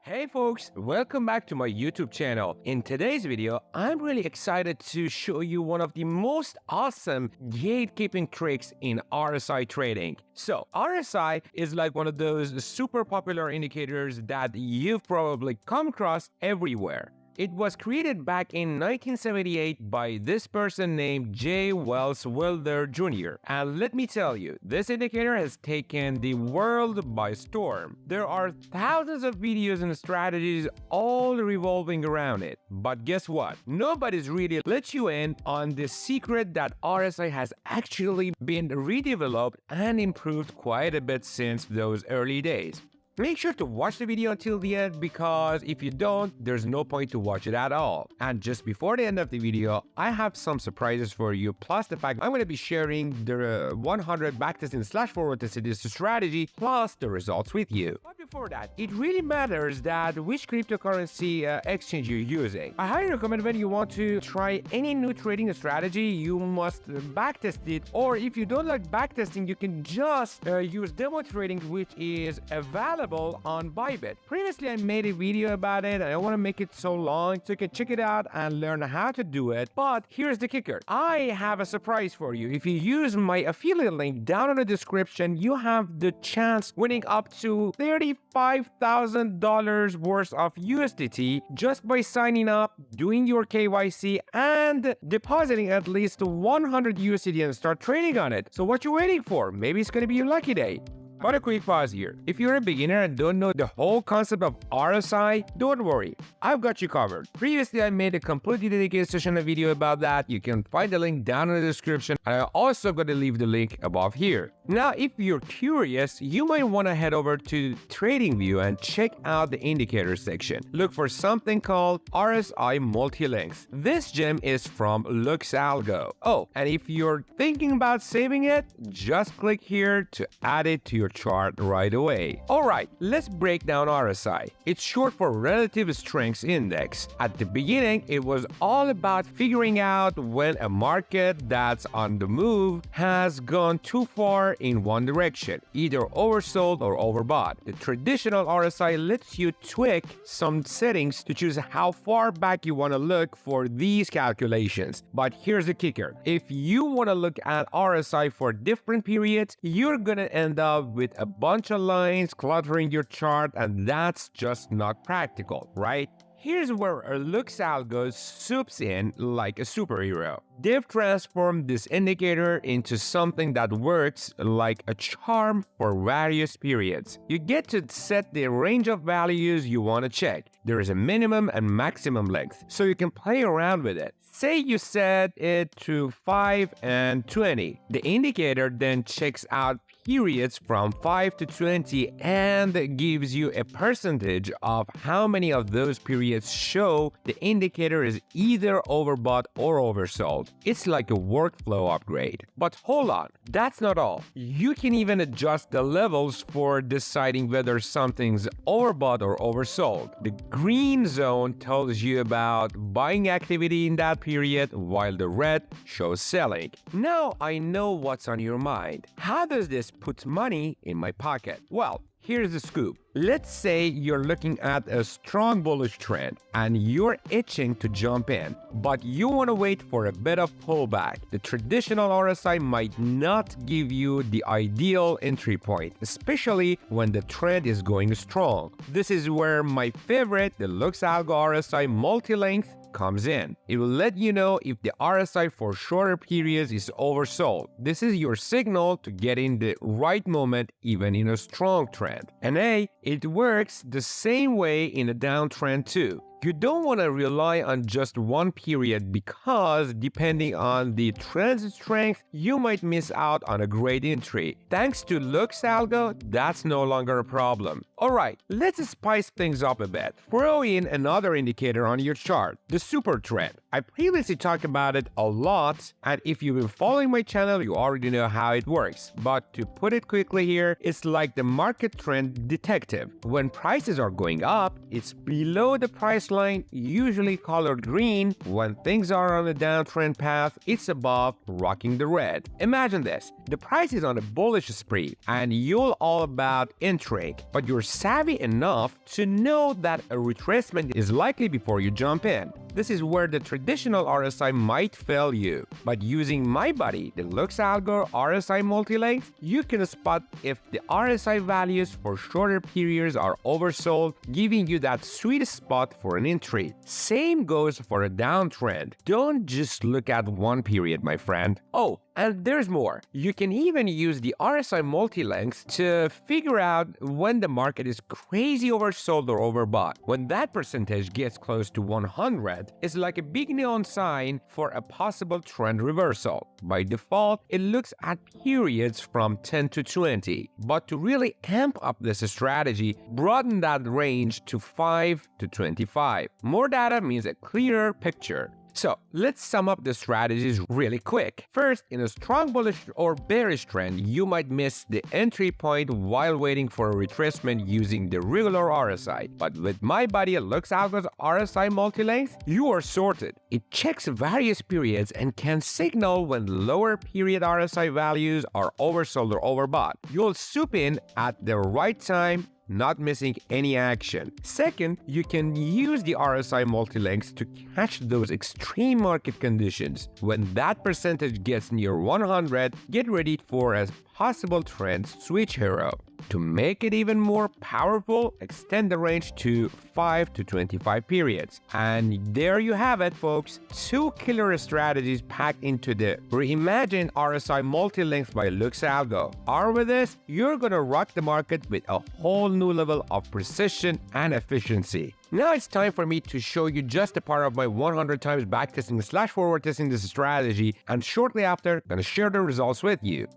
Hey folks, welcome back to my YouTube channel. In today's video, I'm really excited to show you one of the most awesome gatekeeping tricks in RSI trading. So RSI is like one of those super popular indicators that you've probably come across everywhere. It was created back in 1978 by this person named J. Wells Wilder Jr. And let me tell you, this indicator has taken the world by storm. There are thousands of videos and strategies all revolving around it. But guess what? Nobody's really let you in on the secret that RSI has actually been redeveloped and improved quite a bit since those early days. Make sure to watch the video until the end because if you don't, there's no point to watch it at all. And just before the end of the video, I have some surprises for you, plus the fact I'm going to be sharing the 100 backtesting / forward tested strategy plus the results with you. But before that, it really matters that which cryptocurrency exchange you're using. I highly recommend when you want to try any new trading strategy, you must backtest it, or if you don't like backtesting, you can just use demo trading, which is available on Bybit. Previously, I made a video about it. I don't want to make it so long, so you can check it out and learn how to do it. But here's the kicker. I have a surprise for you. If you use my affiliate link down in the description, you have the chance winning up to $35,000 worth of USDT just by signing up, doing your KYC, and depositing at least 100 USDT and start trading on it. So what you waiting for? Maybe it's going to be your lucky day. But a quick pause here. If you're a beginner and don't know the whole concept of RSI, don't worry, I've got you covered. Previously, I made a completely dedicated session and video about that. You can find the link down in the description. And I also got to leave the link above here. Now, if you're curious, you might want to head over to TradingView and check out the indicator section. Look for something called RSI Multi-length. This gem is from LuxAlgo. Oh, and if you're thinking about saving it, just click here to add it to your chart right away. Alright, let's break down RSI. It's short for Relative Strength Index. At the beginning, it was all about figuring out when a market that's on the move has gone too far in one direction, either oversold or overbought. The traditional RSI lets you tweak some settings to choose how far back you want to look for these calculations. But here's the kicker. If you want to look at RSI for different periods, you're gonna end up with a bunch of lines cluttering your chart, and that's just not practical, right? Here's where LuxAlgo swoops in like a superhero. They've transformed this indicator into something that works like a charm for various periods. You get to set the range of values you want to check. There is a minimum and maximum length, so you can play around with it. Say you set it to 5 and 20. The indicator then checks out periods from 5 to 20 and gives you a percentage of how many of those periods show the indicator is either overbought or oversold. It's like a workflow upgrade. But hold on, that's not all. You can even adjust the levels for deciding whether something's overbought or oversold. The green zone tells you about buying activity in that period, while the red shows selling. Now I know what's on your mind. How does this put money in my pocket? Well, here's the scoop. Let's say you're looking at a strong bullish trend and you're itching to jump in, but you want to wait for a bit of pullback. The traditional RSI might not give you the ideal entry point, especially when the trend is going strong. This is where my favorite, the LuxAlgo RSI Multi-length, comes in. It will let you know if the RSI for shorter periods is oversold. This is your signal to get in the right moment even in a strong trend. And hey, it works the same way in a downtrend too. You don't want to rely on just one period because depending on the trend strength, you might miss out on a great entry. Thanks to LuxAlgo, that's no longer a problem. Alright, let's spice things up a bit. Throw in another indicator on your chart, the super trend. I previously talked about it a lot, and if you've been following my channel, you already know how it works. But to put it quickly here, it's like the market trend detective. When prices are going up, it's below the price line, usually colored green. When things are on a downtrend path, it's above, rocking the red. Imagine this. The price is on a bullish spree, and you're all about entering, but you're savvy enough to know that a retracement is likely before you jump in. This is where the traditional RSI might fail you. But using my buddy, the Lux Algo RSI Multi-length, you can spot if the RSI values for shorter periods are oversold, giving you that sweet spot for an entry. Same goes for a downtrend. Don't just look at one period, my friend. Oh, and there's more. You can even use the RSI multi-length to figure out when the market is crazy oversold or overbought. When that percentage gets close to 100, it's like a big neon sign for a possible trend reversal. By default, it looks at periods from 10 to 20. But to really amp up this strategy, broaden that range to 5 to 25. More data means a clearer picture. So let's sum up the strategies really quick. First, in a strong bullish or bearish trend, you might miss the entry point while waiting for a retracement using the regular RSI. But with my buddy Lux Algo's RSI multi-length, you are sorted. It checks various periods and can signal when lower period RSI values are oversold or overbought. You'll swoop in at the right time, not missing any action. Second, you can use the RSI multi-length to catch those extreme market conditions. When that percentage gets near 100, get ready for a possible trend switch hero. To make it even more powerful, extend the range to 5 to 25 periods. And there you have it, folks. 2 killer strategies packed into the reimagined RSI multi-length by Lux Algo. Armed with this, you're gonna rock the market with a whole new level of precision and efficiency. Now it's time for me to show you just a part of my 100 times backtesting / forward testing this strategy, and shortly after, I'm gonna share the results with you.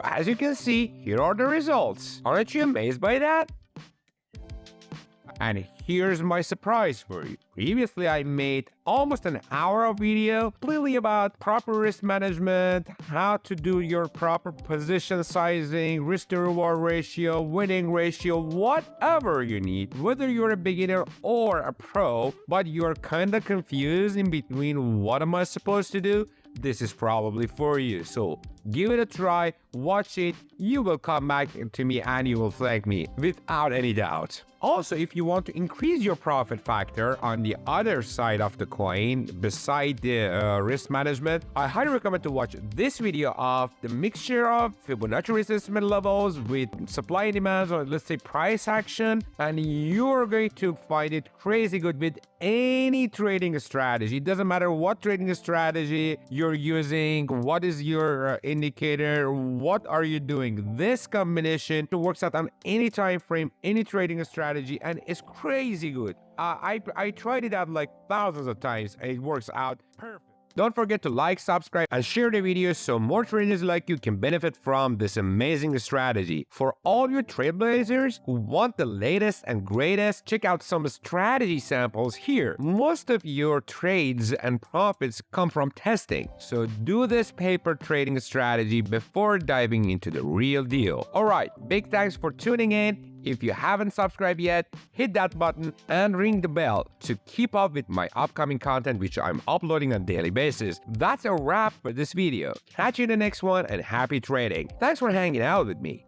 As you can see, here are the results. Aren't you amazed by that? And here's my surprise for you. Previously, I made almost an hour of video clearly about proper risk management, how to do your proper position sizing, risk to reward ratio, winning ratio, whatever you need, whether you're a beginner or a pro, but you're kind of confused in between what am I supposed to do? This is probably for you. So give it a try, watch it, you will come back to me and you will thank me without any doubt. Also, if you want to increase your profit factor on the other side of the coin, beside the risk management, I highly recommend to watch this video of the mixture of Fibonacci retracement levels with supply and demand, or let's say price action, and you're going to find it crazy good with any trading strategy. It doesn't matter what trading strategy you're using, what is your indicator, what are you doing. This combination works out on any time frame, any trading strategy, and it's crazy good. I tried it out like thousands of times and it works out perfect. Don't forget to like, subscribe, and share the video so more traders like you can benefit from this amazing strategy. For all your trailblazers who want the latest and greatest, check out some strategy samples here. Most of your trades and profits come from testing, so do this paper trading strategy before diving into the real deal. Alright, big thanks for tuning in. If you haven't subscribed yet, hit that button and ring the bell to keep up with my upcoming content, which I'm uploading on a daily basis. That's a wrap for this video. Catch you in the next one and happy trading. Thanks for hanging out with me.